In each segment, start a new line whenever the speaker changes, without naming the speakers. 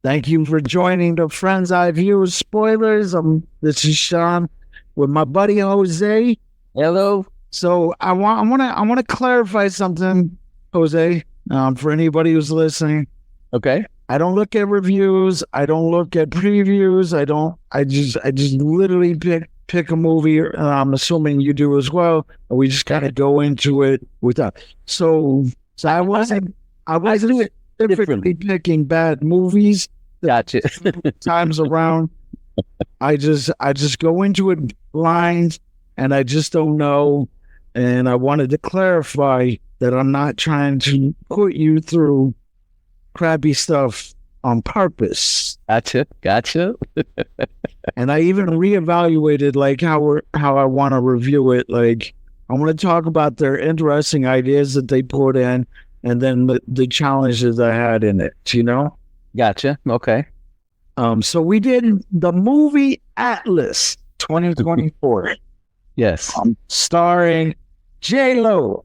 Thank you for joining the Friends Eye View spoilers. This is Shaun with my buddy Jose.
Hello.
So I want to clarify something, Jose, for anybody who's listening.
Okay.
I don't look at reviews. I don't look at previews. I just literally pick a movie. I'm assuming you do as well. And we just kind of go into it with that. So I wasn't typically picking bad movies.
Gotcha.
Times around, I just go into it blind, and I just don't know. And I wanted to clarify that I'm not trying to put you through crappy stuff on purpose.
Gotcha.
And I even reevaluated like how I want to review it. Like I want to talk about their interesting ideas that they put in, and then the challenges I had in it.
Gotcha. Okay.
So we did the movie Atlas 2024.
Yes.
Starring J-Lo.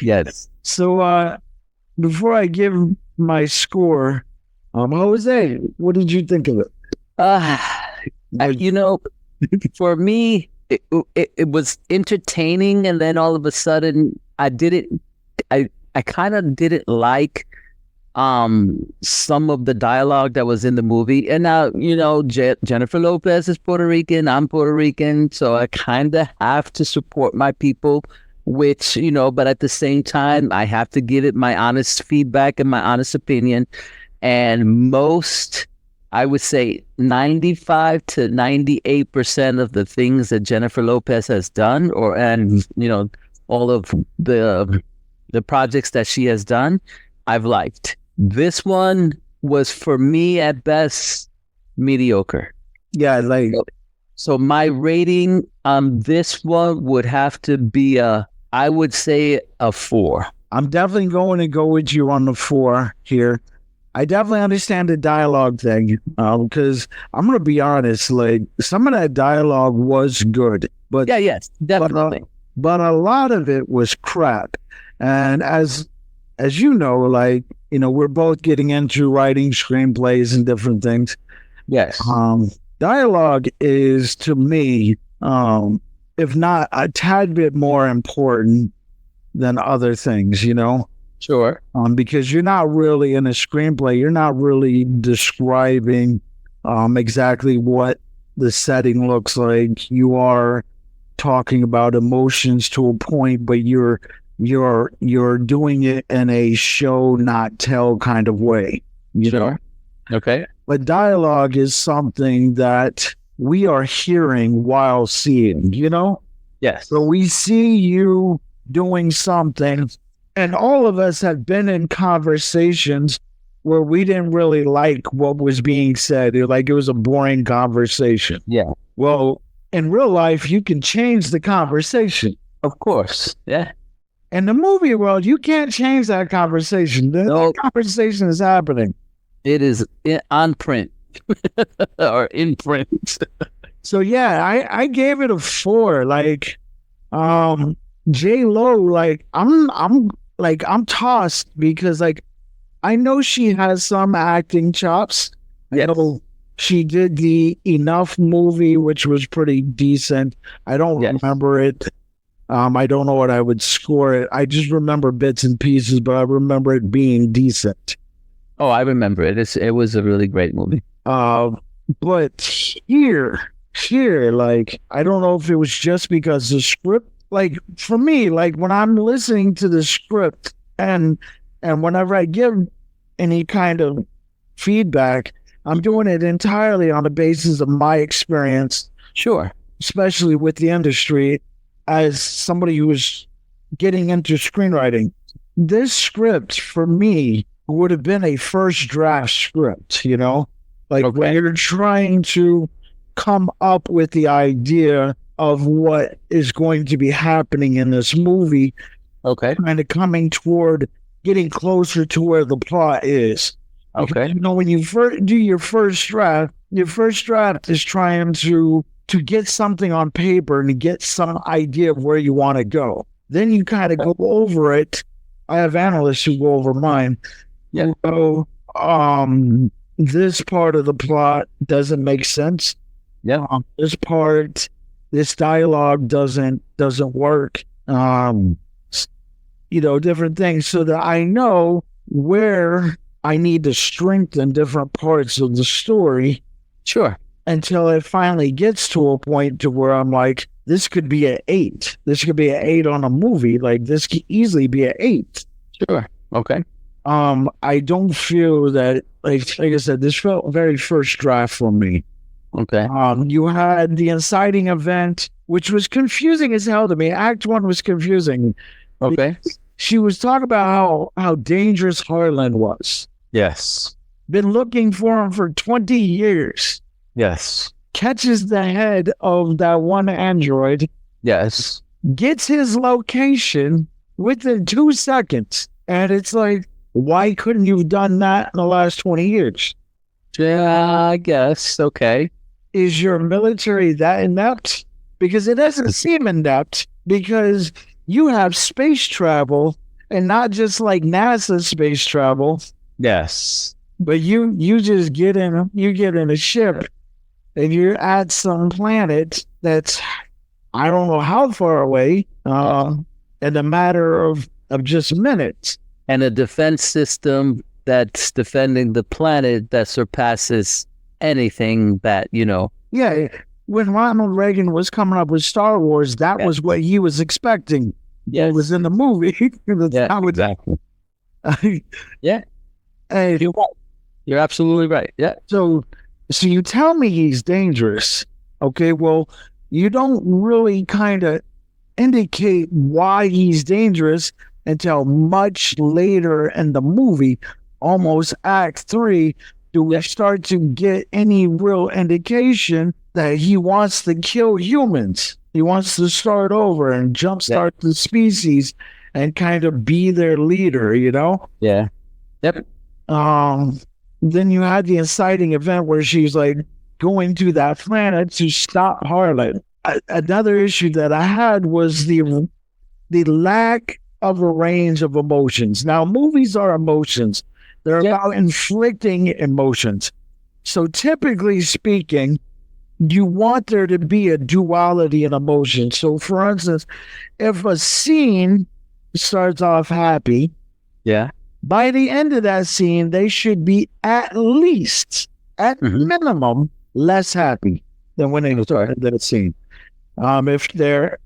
Yes.
So before I give my score, Jose, what did you think of it?
For me, it was entertaining, and then all of a sudden, I kind of didn't like some of the dialogue that was in the movie. And now, Jennifer Lopez is Puerto Rican, I'm Puerto Rican, so I kind of have to support my people, which, but at the same time, I have to give it my honest feedback and my honest opinion. And I would say 95 to 98% of the things that Jennifer Lopez has done, all of the projects that she has done, I've liked. This one was, for me, at best, mediocre.
Yeah,
so my rating on this one would have to be I would say a 4.
I'm definitely going to go with you on the 4 here. I definitely understand the dialogue thing, because I'm going to be honest, like some of that dialogue was good, but
yes, definitely.
But a lot of it was crap. And as you know, we're both getting into writing screenplays and different things.
Yes.
Dialogue is, to me, if not a tad bit more important than other things,
Sure.
Because you're not really in a screenplay, you're not really describing exactly what the setting looks like. You are talking about emotions to a point, but you're doing it in a show not tell kind of way.
Sure. Okay.
But dialogue is something that we are hearing while seeing,
Yes.
So we see you doing something, and all of us have been in conversations where we didn't really like what was being said. It was a boring conversation.
Yeah.
Well, in real life, you can change the conversation.
Of course. Yeah.
In the movie world, you can't change that conversation. That conversation is happening.
It is on print or in print.
So yeah, I gave it a 4. J-Lo, I'm tossed because I know she has some acting chops.
Yes.
I know she did the Enough movie, which was pretty decent. I don't remember it. I don't know what I would score it. I just remember bits and pieces, but I remember it being decent.
Oh, I remember it. It was a really great movie.
But here, I don't know if it was just because the script, for me, when I'm listening to the script and whenever I give any kind of feedback, I'm doing it entirely on the basis of my experience.
Sure.
Especially with the industry, as somebody who was getting into screenwriting. This script, for me, would have been a first draft script, when you're trying to come up with the idea of what is going to be happening in this movie.
Okay.
Kind of coming toward getting closer to where the plot is.
Okay.
Because, when you do your first draft is trying to get something on paper and to get some idea of where you want to go. Then you kind of go over it. I have analysts who go over mine.
Yeah.
So, this part of the plot doesn't make sense.
Yeah.
This dialogue doesn't work. Different things, so that I know where I need to strengthen different parts of the story.
Sure.
Until it finally gets to a point to where I'm like, this could be an 8. This could be an 8 on a movie. Like, this could easily be an 8.
Sure. Okay.
I don't feel that, like I said, this felt very first draft for me.
Okay.
You had the inciting event, which was confusing as hell to me. Act 1 was confusing.
Okay.
She was talking about how dangerous Harlan was.
Yes.
Been looking for him for 20 years.
Yes.
Catches the head of that one android.
Yes.
Gets his location within 2 seconds. And it's like, why couldn't you have done that in the last 20 years?
Yeah, I guess. Okay.
Is your military that inept? Because it doesn't seem inept, because you have space travel, and not just like NASA space travel.
Yes.
But you just get in a ship, and you're at some planet that's, I don't know how far away, in a matter of just minutes.
And a defense system that's defending the planet that surpasses anything that,
Yeah, when Ronald Reagan was coming up with Star Wars, that was what he was expecting.
Yes.
It was in the movie.
Exactly. Yeah.
Hey,
You're right. You're absolutely right. Yeah.
So you tell me he's dangerous. Okay, well, you don't really kind of indicate why he's dangerous until much later in the movie, almost Act 3, do we start to get any real indication that he wants to kill humans. He wants to start over and jumpstart the species and kind of be their leader,
Yeah. Yep.
Then you had the inciting event where she's like going to that planet to stop Harlan. Another issue that I had was the lack of a range of emotions. Now, movies are emotions. They're about inflicting emotions. So typically speaking, you want there to be a duality in emotion. So for instance, if a scene starts off happy, by the end of that scene, they should be at least, at minimum, less happy than when they started that scene. If they're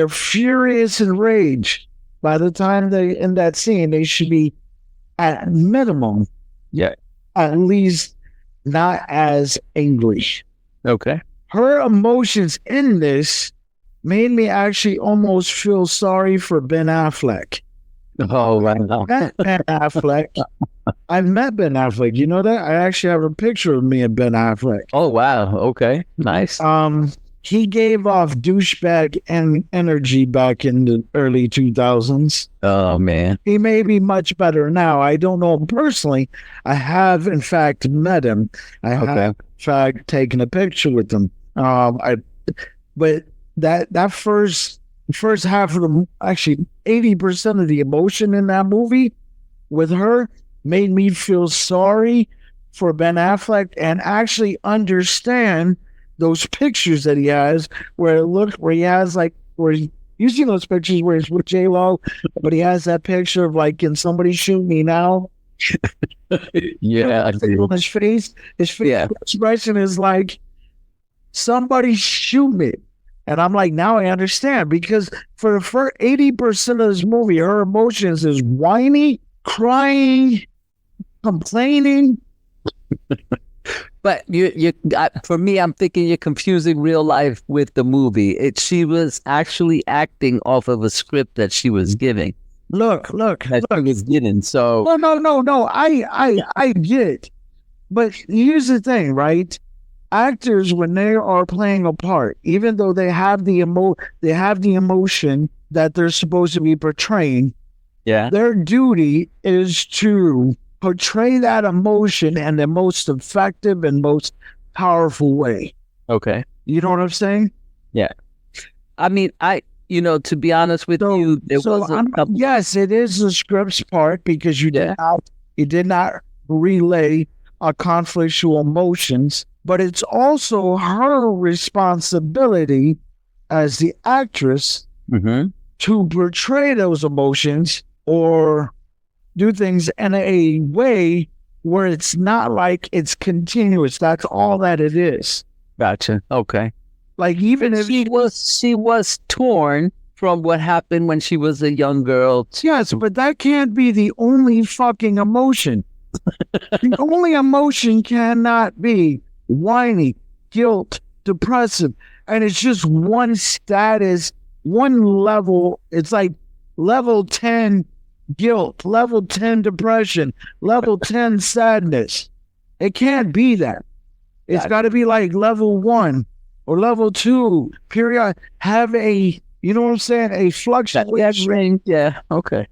furious and rage, by the time they in that scene, they should be at minimum, at least not as angry.
Okay.
Her emotions in this made me actually almost feel sorry for Ben Affleck.
Oh, wow.
Ben Affleck. I've met Ben Affleck. You know that? I actually have a picture of me and Ben Affleck.
Oh, wow. Okay. Nice.
He gave off douchebag energy back in the early 2000s.
Oh, man.
He may be much better now. I don't know him personally. I have, in fact, met him. I have, in fact, taken a picture with him. But that first half of the, actually 80% of the emotion in that movie with her made me feel sorry for Ben Affleck and actually understand those pictures that he has where he has like, you see those pictures where he's with J-Lo, but he has that picture of like, can somebody shoot me now?
Yeah.
His face expression is like, somebody shoot me. And I'm like, now I understand, because for the first 80% of this movie, her emotions is whiny, crying, complaining.
But for me, I'm thinking you're confusing real life with the movie. She was actually acting off of a script that she was giving.
Look.
That she was getting. So
no. I get. But here's the thing, right? Actors, when they are playing a part, even though they have the emotion that they're supposed to be portraying, their duty is to portray that emotion in the most effective and most powerful way.
Okay.
You know what I'm saying?
Yeah. I mean, to be honest with you,
yes, it is the script's part, because you did not relay conflictual emotions, but it's also her responsibility as the actress to portray those emotions or do things in a way where it's not like it's continuous. That's all that it is.
Gotcha. Okay.
Like even if
she was torn from what happened when she was a young girl.
Yes, but that can't be the only fucking emotion. The only emotion cannot be whiny, guilt, depressive, and it's just one status, one level. It's like level 10 guilt, level 10 depression, level 10 sadness. It can't be that. It's got to be like level 1 or level 2. Period. Have a, you know what I'm saying? A fluctuation.
Yeah. Okay.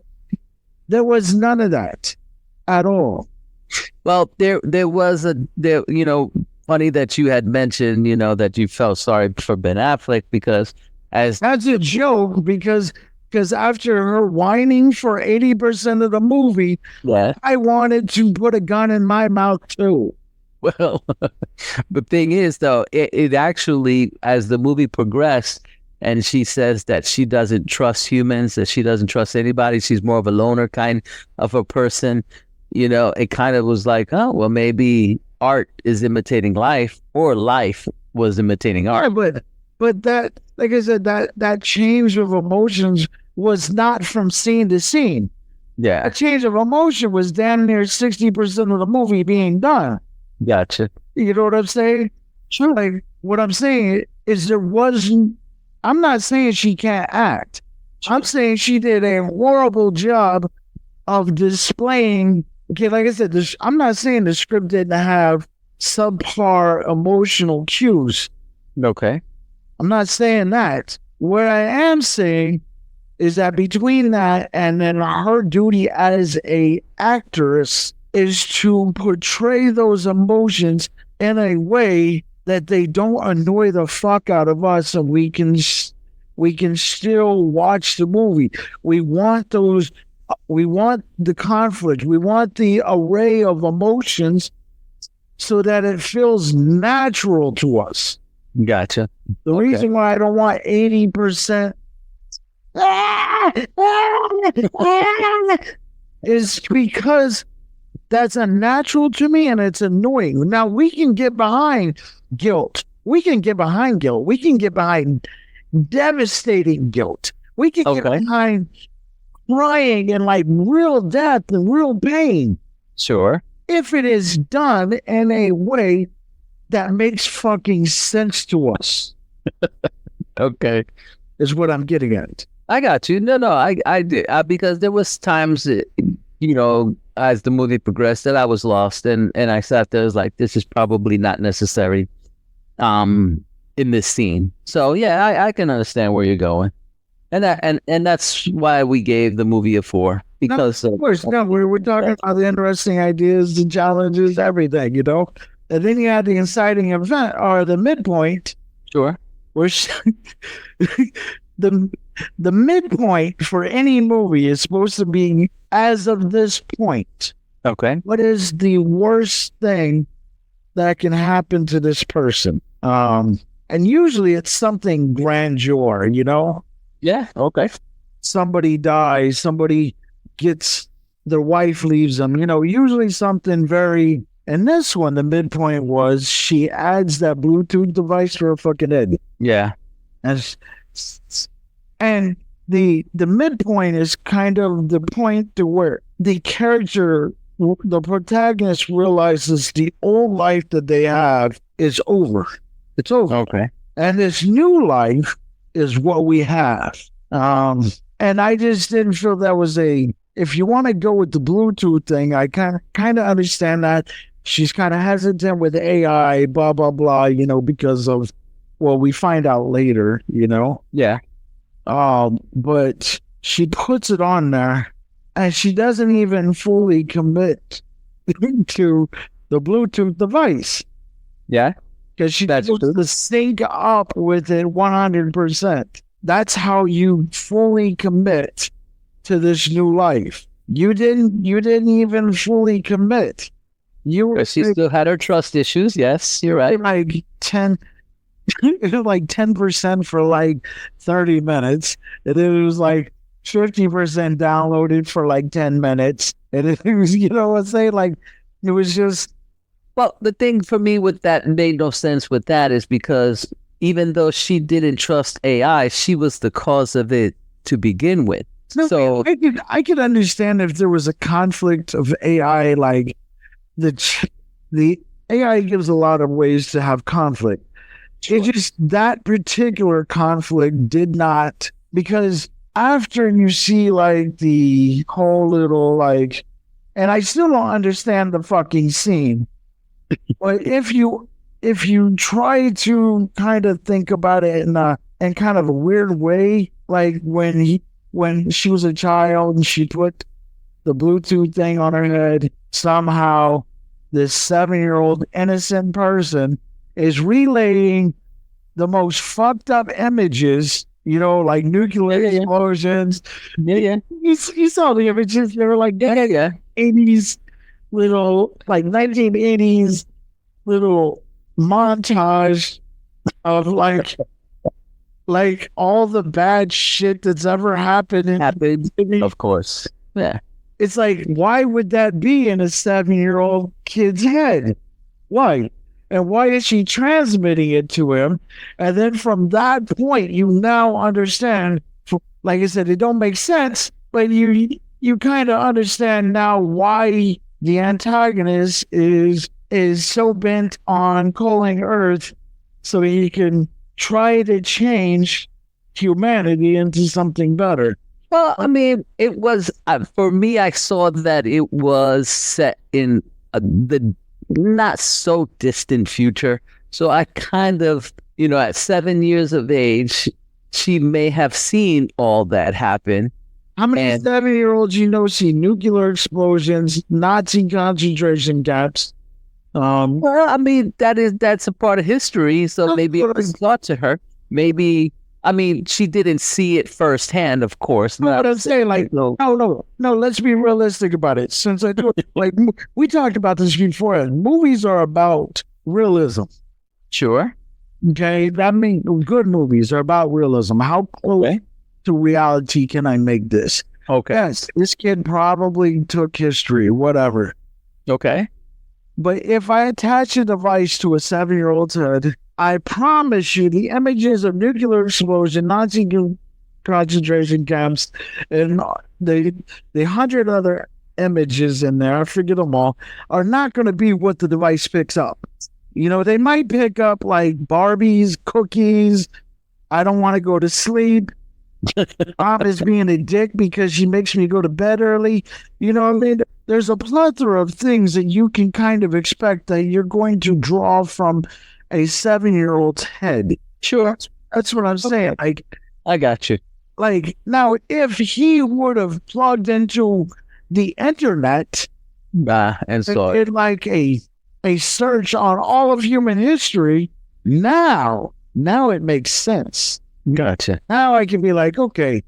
There was none of that at all.
Well, there was funny that you had mentioned, that you felt sorry for Ben Affleck because
that's a joke because after her whining for 80% of the movie, I wanted to put a gun in my mouth too.
Well, the thing is, though, it actually, as the movie progressed, and she says that she doesn't trust humans, that she doesn't trust anybody. She's more of a loner kind of a person. It kind of was like, oh, well, maybe art is imitating life, or life was imitating art.
Yeah, but that, like I said, that change of emotions was not from scene to scene.
Yeah.
A change of emotion was damn near 60% of the movie being done.
Gotcha.
You know what I'm saying? Sure. Like, what I'm saying is I'm not saying she can't act. I'm saying she did a horrible job of displaying. Okay, like I said, I'm not saying the script didn't have subpar emotional cues.
Okay.
I'm not saying that. What I am saying is that between that and then her duty as a actress is to portray those emotions in a way that they don't annoy the fuck out of us, and we can still watch the movie. We want the conflict. We want the array of emotions so that it feels natural to us.
Gotcha.
The reason why I don't want 80% is because that's unnatural to me and it's annoying. Now, we can get behind guilt. We can get behind guilt. We can get behind devastating guilt. We can get behind crying and like real death and real pain.
Sure.
If it is done in a way that makes fucking sense to us.
Okay.
Is what I'm getting at.
I got you. No, I did. Because there was times that, as the movie progressed, that I was lost, and I sat there, was like, this is probably not necessary in this scene. So yeah, I can understand where you're going, and that's why we gave the movie a 4, because
of course, we're talking about the interesting ideas, the challenges, everything, and then you had the inciting event or the midpoint.
Sure.
Where the midpoint for any movie is supposed to be as of this point.
Okay.
What is the worst thing that can happen to this person? And usually it's something grandeur,
Yeah. Okay.
Somebody dies, somebody gets, their wife leaves them, usually something very, and this one, the midpoint was she adds that Bluetooth device to her fucking head.
Yeah.
And the midpoint is kind of the point to where the character, the protagonist, realizes the old life that they have is over. It's over.
Okay.
And this new life is what we have. And I just didn't feel that was if you want to go with the Bluetooth thing, I kind of understand that. She's kind of hesitant with AI, blah, blah, blah, because of, well, we find out later,
Yeah.
But she puts it on there and she doesn't even fully commit to the Bluetooth device.
Yeah.
Because she goes to sync up with it 100%. That's how you fully commit to this new life. You didn't even fully commit. You were
She still had her trust issues. Yes, you're right.
like 10, like 10% for like 30 minutes. And then it was like 50% downloaded for like 10 minutes. And it was, you know what I'm saying? Like, it was just,
Well, the thing for me with that made no sense with that is because even though she didn't trust AI, she was the cause of it to begin with.
no,
So
I could understand if there was a conflict of AI, like the AI gives a lot of ways to have conflict.
sure.
It just, that particular conflict did not, because after you see like the whole little like, and I still don't understand the fucking scene, but if you try to kind of think about it in kind of a weird way, like when she was a child and she put the Bluetooth thing on her head, somehow this 7-year-old innocent person is relaying the most fucked up images, like nuclear explosions.
Yeah.
You saw the images. They were like
Yeah.
80s little, like 1980s little montage of like all the bad shit that's ever happened.
Happened, of course. Yeah.
It's like, why would that be in a 7-year-old kid's head? Why? And why is she transmitting it to him? And then from that point, you now understand. Like I said, it don't make sense, but you kind of understand now why the antagonist is so bent on calling Earth so he can try to change humanity into something better.
Well, I mean, it was for me. I saw that it was set in the not so distant future. So I kind of, at 7 years of age, she may have seen all that happen.
How many 7-year-olds see nuclear explosions, Nazi concentration camps?
Well, I mean, that's a part of history. So maybe it was taught to her. Maybe. I mean, she didn't see it firsthand, of course.
No, what I'm saying, like, no, let's be realistic about it. Since I do it, like, we talked about this before. Movies are about realism.
Sure.
Okay? That means good movies are about realism. How close to reality can I make this?
Okay.
Yes, this kid probably took history, whatever.
Okay.
But if I attach a device to a 7-year-old's head, I promise you the images of nuclear explosion, Nazi concentration camps, and the 100 other images in there, I forget them all, are not going to be what the device picks up. They might pick up like Barbies, cookies, I don't want to go to sleep, Mom is being a dick because she makes me go to bed early. I mean? There's a plethora of things that you can kind of expect that you're going to draw from a 7-year-old's head.
Sure.
That's what I'm saying. Like,
I got you.
Like, now, if he would have plugged into the internet
and saw
did like a search on all of human history, now it makes sense.
Gotcha.
Now I can be like, okay,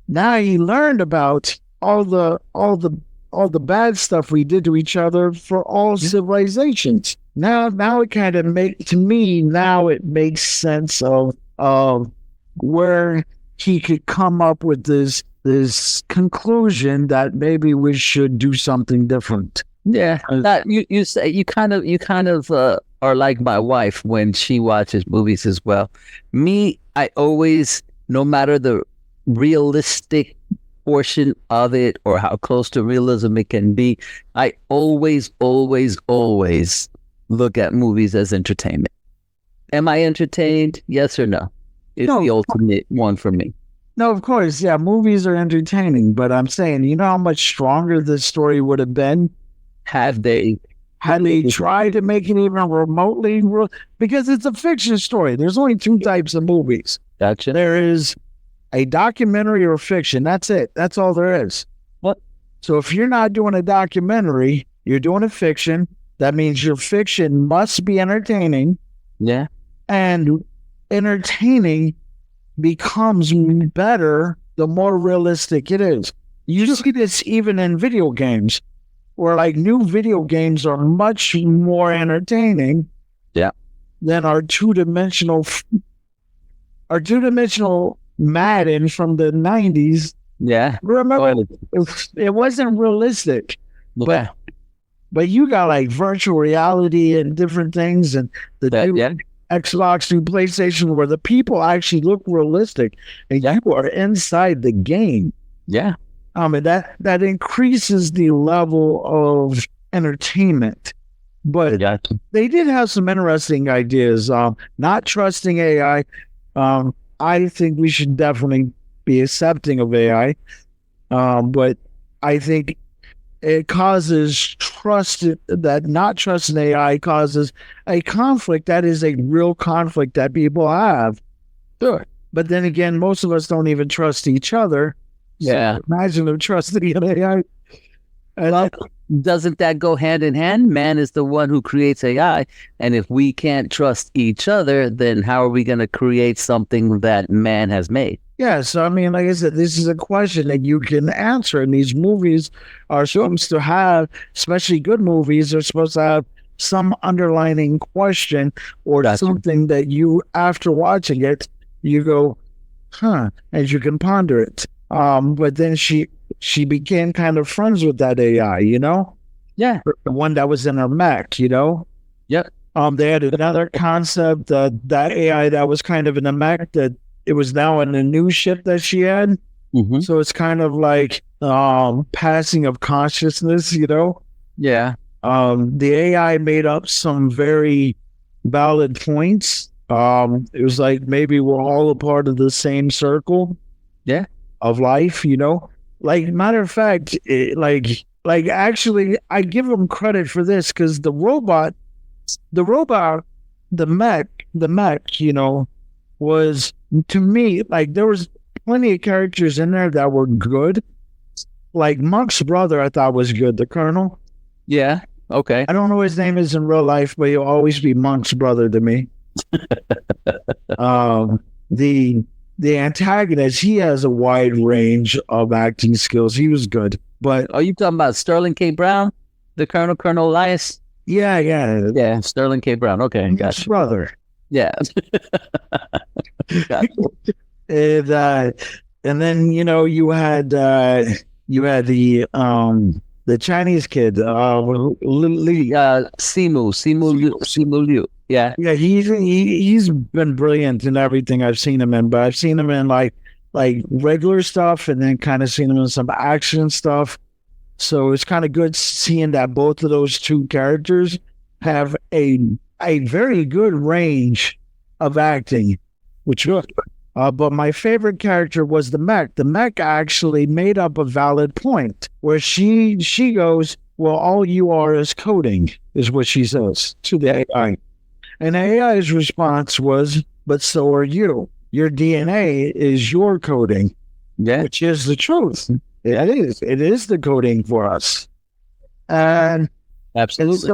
now he learned about all the bad stuff we did to each other for all civilizations. Now it kind of it makes sense of where he could come up with this conclusion that maybe we should do something different.
Yeah, that you say you kind of are like my wife when she watches movies as well. Me, I always, no matter the realistic portion of it or how close to realism it can be, I always look at movies as entertainment. Am I entertained? Yes or no? It's the ultimate one for me.
No, of course, yeah, movies are entertaining, but I'm saying, how much stronger this story would have been
had they
tried to make it even remotely, because it's a fiction story. There's only two types of movies.
Gotcha.
There is a documentary or fiction. That's it. That's all there is.
What?
So if you're not doing a documentary, you're doing a fiction. That means your fiction must be entertaining.
Yeah.
And entertaining becomes better the more realistic it is. You see this even in video games. where like new video games are much more entertaining.
Yeah.
Than our two-dimensional Madden from the 90s.
Yeah.
Remember, it wasn't realistic,
Yeah.
but you got like virtual reality and different things, and the new Xbox, new PlayStation, where the people actually look realistic, and you are inside the game.
Yeah.
And that increases the level of entertainment. But they did have some interesting ideas. Not trusting AI. I think we should definitely be accepting of AI. But I think it causes that not trusting AI causes a conflict that is a real conflict that people have.
Sure.
But then again, most of us don't even trust each other.
Yeah.
So imagine them trusting an AI.
Well, doesn't that go hand in hand? Man is the one who creates AI. And if we can't trust each other, then how are we going to create something that man has made?
Yeah, so I mean, like I said, this is a question that you can answer. And these movies are supposed to have, especially good movies, are supposed to have some underlining question or something that you, after watching it, you go, huh, and you can ponder it. But then she became kind of friends with that AI, you know?
Yeah.
The one that was in her mech, you know?
Yep.
They had another concept that AI that was kind of in a mech that it was now in a new ship that she had.
Mm-hmm.
So it's kind of like passing of consciousness, you know?
Yeah.
The AI made up some very valid points. It was like maybe we're all a part of the same circle.
Yeah.
Of life, you know? Like, matter of fact, actually, I give them credit for this because the mech, you know, was, to me, like, there was plenty of characters in there that were good. Like, Monk's brother, I thought was good, the Colonel.
Yeah, okay.
I don't know what his name is in real life, but he'll always be Monk's brother to me. The antagonist, he has a wide range of acting skills. He was good. But
are you talking about Sterling K. Brown? The Colonel Elias?
Yeah.
Sterling K. Brown. Okay, gotcha.
Brother.
Yeah.
And then, you know, you had the Chinese kid,
Simu Liu. Yeah.
Yeah, he's been brilliant in everything I've seen him in, but I've seen him in like regular stuff and then kind of seen him in some action stuff. So it's kind of good seeing that both of those two characters have a very good range of acting, which but my favorite character was the mech. The mech actually made up a valid point where she goes, well, all you are is coding, is what she says to the AI. And AI's response was, but so are you. Your DNA is your coding, which is the truth. It is the coding for us. And
absolutely.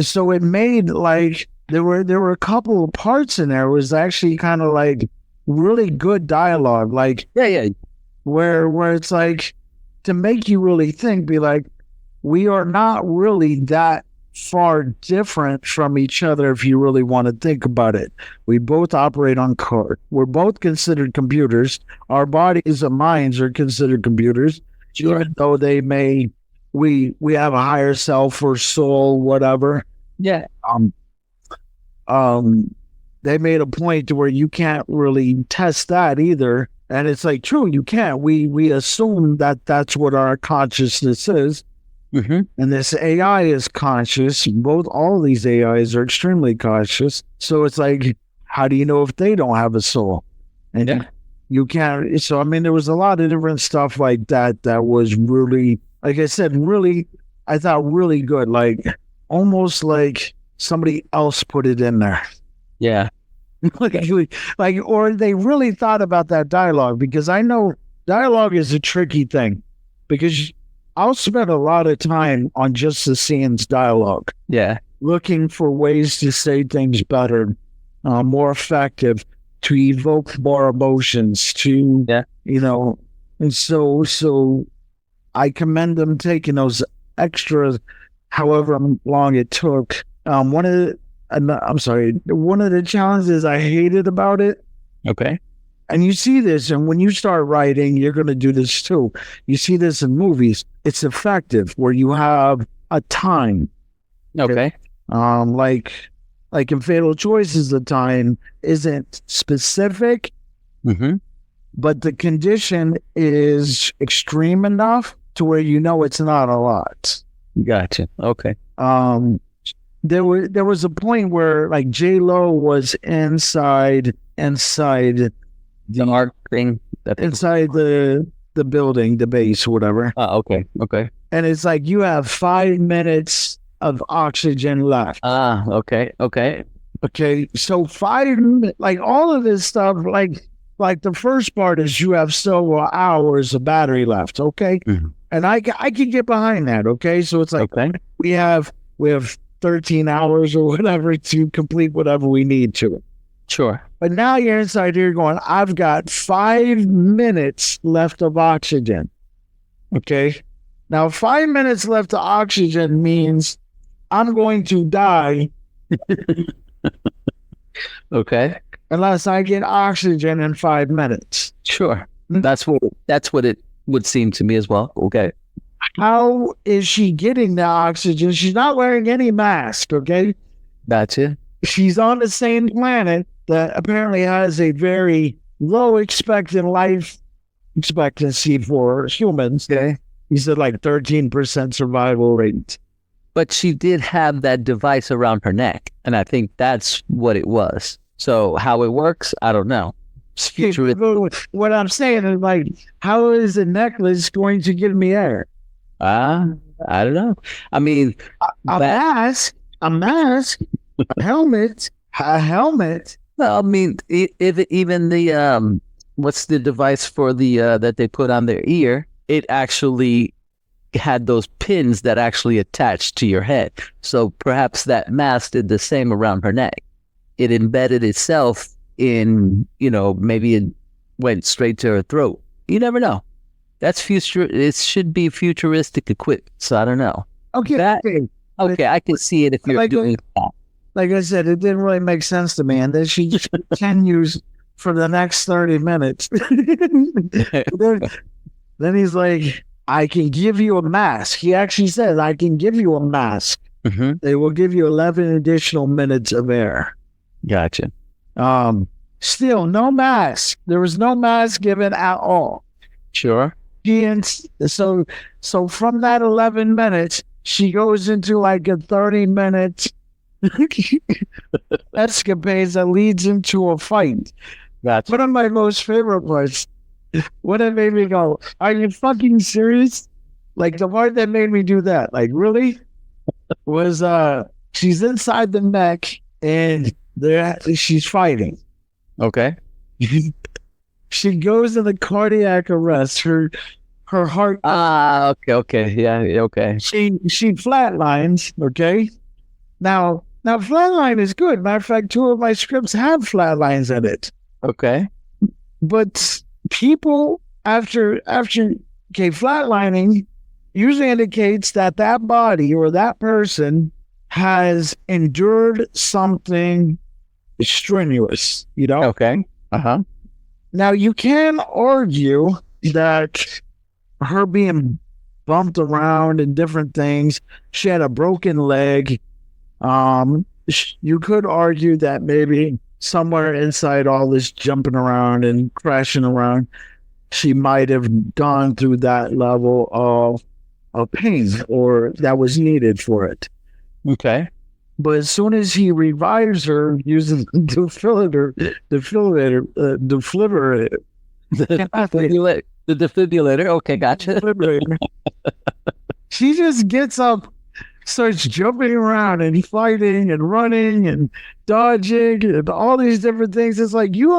So it made like there were a couple of parts in there. It was actually kind of like really good dialogue. Like where it's like to make you really think, be like, we are not really that far different from each other if you really want to think about it. We both operate on code. We're both considered computers. Our bodies and minds are considered computers, even though they may we have a higher self or soul, whatever.
Yeah.
They made a point to where you can't really test that either. And it's like, true, you can't. We assume that that's what our consciousness is.
Mm-hmm.
And this AI is conscious. All of these AIs are extremely conscious. So it's like, how do you know if they don't have a soul? And you can't. So, I mean, there was a lot of different stuff like that was really, like I said, really, I thought really good. Like almost like somebody else put it in there.
Yeah.
Or they really thought about that dialogue, because I know dialogue is a tricky thing, because I'll spend a lot of time on just the scene's dialogue.
Yeah.
Looking for ways to say things better, more effective, to evoke more emotions, to, you know, and so I commend them taking those extra, however long it took. One of the challenges I hated about it,
Okay.
and you see this, and when you start writing, you're going to do this too. You see this in movies. It's effective where you have a time.
Okay.
Like in Fatal Choices, the time isn't specific,
Mm-hmm.
but the condition is extreme enough to where you know it's not a lot.
Gotcha. Okay.
There was a point where like J-Lo was inside
The art thing.
inside the building, the base, whatever.
Okay. Okay.
And it's like you have 5 minutes of oxygen left.
Okay. Okay.
Okay, so 5 minutes, like all of this stuff, like the first part is you have several hours of battery left. Okay,
Mhm.
and I can get behind that. Okay, so it's like
Okay.
we have 13 hours or whatever to complete whatever we need to.
Sure.
But now you're inside here going, I've got 5 minutes left of oxygen. Okay. Now 5 minutes left of oxygen means I'm going to die
Okay.
unless I get oxygen in 5 minutes.
Sure. That's what it would seem to me as well. Okay.
How is she getting the oxygen? She's not wearing any mask. Okay.
Gotcha.
She's on the same planet that apparently has a very low expected life expectancy for humans.
Okay.
He said like 13% survival rate.
But she did have that device around her neck, and I think that's what it was. So how it works, I don't know. It's futuristic.
What I'm saying is like, how is a necklace going to get me air?
I don't know. I mean,
A mask, a helmet.
well, I mean, if even the what's the device for the that they put on their ear? It actually had those pins that actually attached to your head. So perhaps that mask did the same around her neck. It embedded itself in, maybe it went straight to her throat. You never know. That's future. It should be futuristic equipped. So I don't know.
Okay.
Okay, I can see it if you're doing that.
Like I said, it didn't really make sense to me. And then she continues for the next 30 minutes. Then he's like, I can give you a mask. He actually says, I can give you a mask.
Mm-hmm.
They will give you 11 additional minutes of air.
Gotcha.
Still, no mask. There was no mask given at all.
Sure.
So from that 11 minutes, she goes into like a 30-minute escapades that leads into a fight.
Gotcha.
One of my most favorite parts, what it made me go, are you fucking serious? Like the part that made me do that, like really, was she's inside the mech and she's fighting.
Okay.
She goes into cardiac arrest. Her heart.
Okay. Yeah. Okay.
She flatlines. Okay. Now flatline is good. Matter of fact, 2 of my scripts have flatlines in it.
Okay.
But people after flatlining usually indicates that body or that person has endured something strenuous,
Okay.
Now you can argue that her being bumped around and different things, she had a broken leg. You could argue that maybe somewhere inside all this jumping around and crashing around, she might have gone through that level of pain or that was needed for it.
Okay.
But as soon as he revives her using the
defibrillator. Okay, gotcha.
She just gets up, starts jumping around and fighting and running and dodging and all these different things. It's like you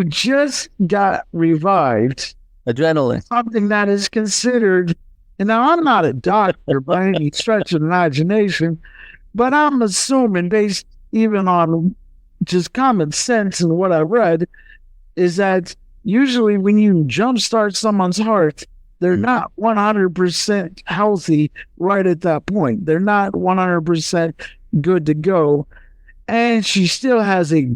just got revived.
Adrenaline.
Something that is considered, and now I'm not a doctor by any stretch of imagination, but I'm assuming, based even on just common sense and what I read, is that usually when you jumpstart someone's heart, They're not 100% healthy right at that point. They're not 100% good to go. And she still has a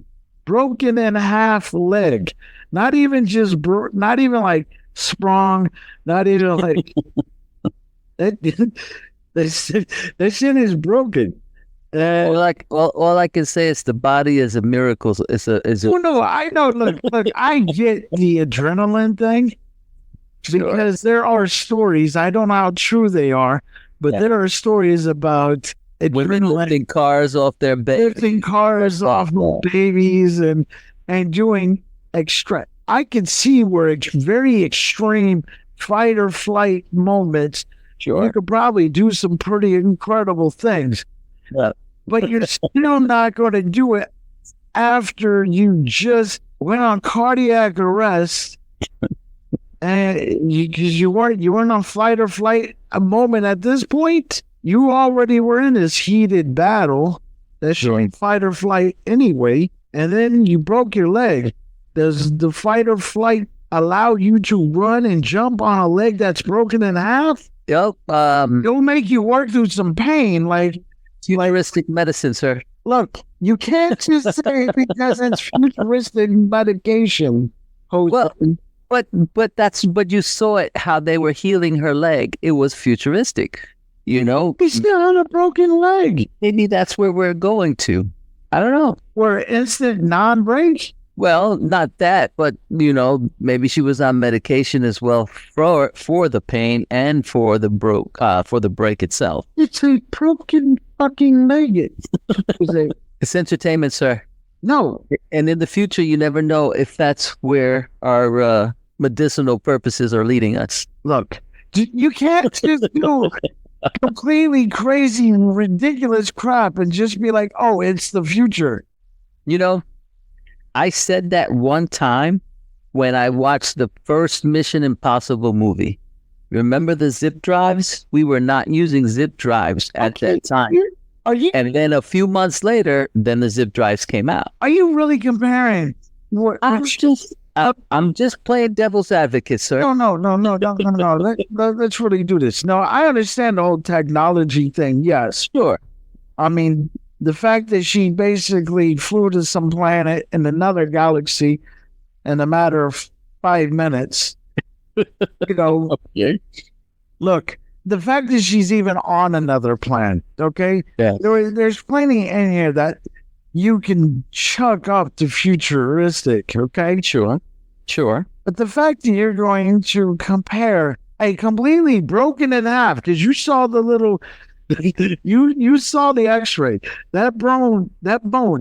broken in half leg. Not even just not even like sprung, not even like that. That shit is broken.
All I can say is the body is a miracle.
Oh no, I know. Look, I get the adrenaline thing because there are stories. I don't know how true they are, but there are stories about
women lifting cars off their
lifting cars off of babies and doing extra. I can see where it's very extreme fight or flight moments.
Sure,
you could probably do some pretty incredible things.
Yeah.
But you're still not going to do it after you just went on cardiac arrest, and because you weren't on fight or flight a moment at this point. You already were in this heated battle. That's showing fight or flight anyway, and then you broke your leg. Does the fight or flight allow you to run and jump on a leg that's broken in half?
Yep.
It'll make you work through some pain, like
futuristic medicine, sir.
Look, you can't just say because it's futuristic medication.
Well, but you saw it how they were healing her leg. It was futuristic, you know.
He's still on a broken leg.
Maybe that's where we're going to. I don't know.
Where instant non-break.
Well, not that, but you know, maybe she was on medication as well for the pain and for the break itself.
It's a broken fucking leg.
It's entertainment, sir.
No,
and in the future, you never know if that's where our medicinal purposes are leading us.
Look, you can't just do completely crazy and ridiculous crap and just be like, "Oh, it's the future."
You know. I said that one time when I watched the first Mission Impossible movie. Remember the zip drives? We were not using zip drives at that time. And then a few months later, then the zip drives came out.
Are you really comparing?
I'm just playing devil's advocate, sir.
No. Let's really do this. No, I understand the whole technology thing. Yes.
Sure.
I mean, the fact that she basically flew to some planet in another galaxy in a matter of 5 minutes, you know.
Okay.
Look, the fact that she's even on another planet, okay?
Yeah.
There's plenty in here that you can chuck up to futuristic, okay?
Sure.
But the fact that you're going to compare a completely broken in half, because you saw the little... you saw the x-ray. That bone,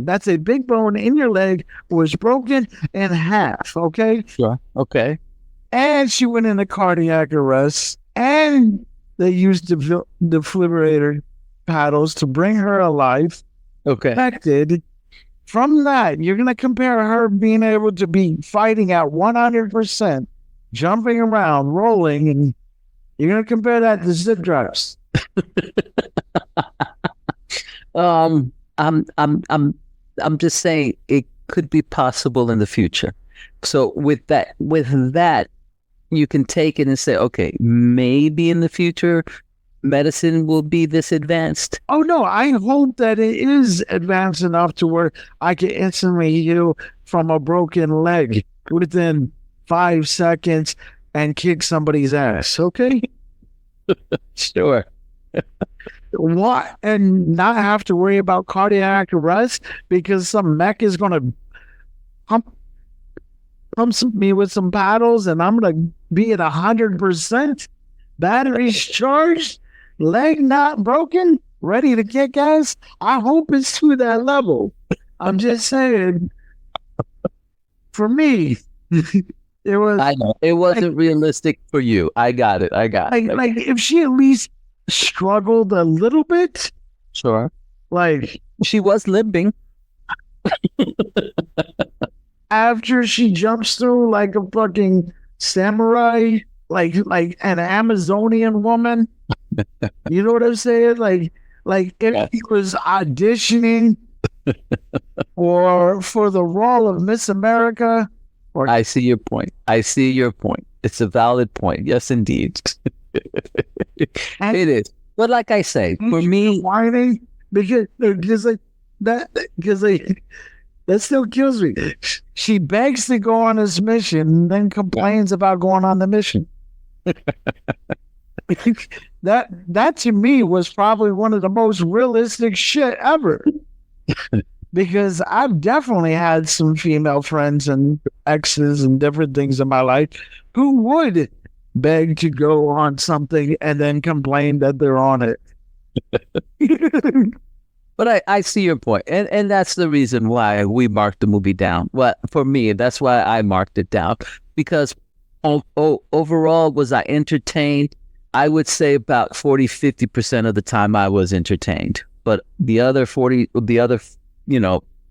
that's a big bone in your leg, was broken in half, okay?
Sure. Okay.
And she went into cardiac arrest, and they used defibrillator paddles to bring her alive.
Okay.
Affected. From that, you're going to compare her being able to be fighting at 100%, jumping around, rolling, and you're going to compare that to zip drives.
I'm just saying it could be possible in the future. So with that, you can take it and say, okay, maybe in the future, medicine will be this advanced.
Oh no, I hope that it is advanced enough to where I can instantly heal from a broken leg within 5 seconds and kick somebody's ass. Okay.
Sure.
What? And not have to worry about cardiac arrest because some mech is going to pump me with some paddles and I'm going to be at 100%, batteries charged, leg not broken, ready to kick ass. I hope it's to that level. I'm just saying, for me, it was.
I know it wasn't realistic for you. I got it. Like
if she at least struggled a little bit.
Sure.
Like
she was limping.
After she jumps through like a fucking samurai, like an Amazonian woman. You know what I'm saying? Like if he was auditioning for the role of Miss America.
I see your point. It's a valid point. Yes, indeed.
And
It is. But like I say, for me,
whining because like that because like that still kills me. She begs to go on this mission and then complains about going on the mission. that to me was probably one of the most realistic shit ever. Because I've definitely had some female friends and exes and different things in my life who would beg to go on something and then complain that they're on it.
but I see your point. And that's the reason why we marked the movie down. Well, for me, that's why I marked it down. Because overall, was I entertained? I would say about 40-50% of the time I was entertained. But the other 50%,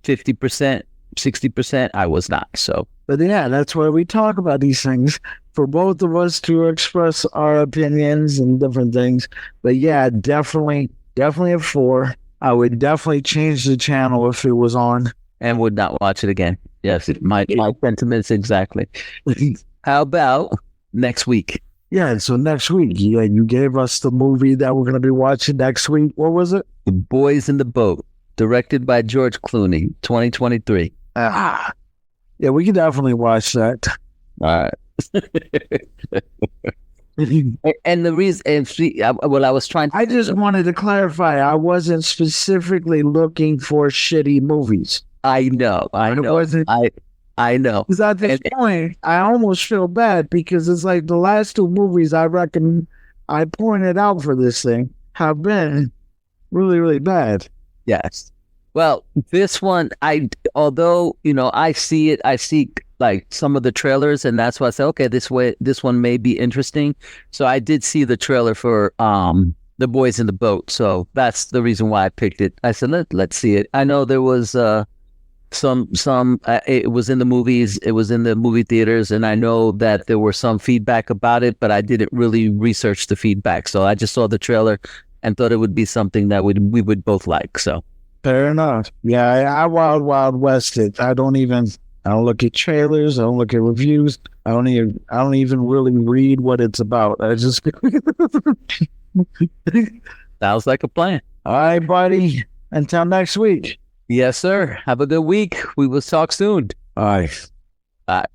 60%, I was not. So,
but yeah, that's why we talk about these things for both of us to express our opinions and different things. But yeah, definitely a 4. I would definitely change the channel if it was on.
And would not watch it again. Yes, my sentiments exactly. How about next week?
Yeah, so next week, you gave us the movie that we're going to be watching next week. What was it?
The Boys in the Boat, directed by George Clooney, 2023.
Yeah, we can definitely watch that.
All right. And the reason, I was trying to.
I just wanted to clarify, I wasn't specifically looking for shitty movies.
I know. I know.
Because at this point, I almost feel bad because it's like the last 2 movies I reckon I pointed out for this thing have been really, really bad.
Yes. Well, this one, although, I see like some of the trailers, and that's why I said, okay, this one may be interesting. So I did see the trailer for The Boys in the Boat. So that's the reason why I picked it. I said, let's see it. I know there was it was in the movies, it was in the movie theaters, and I know that there were some feedback about it, but I didn't really research the feedback. So I just saw the trailer and thought it would be something that we would both like. So
fair enough. Yeah, I wild west it. I don't look at trailers, I don't look at reviews. I don't even really read what it's about. I just
sounds like a plan.
All right, buddy. Until next week.
Yes, sir. Have a good week. We will talk soon.
All right.
Bye.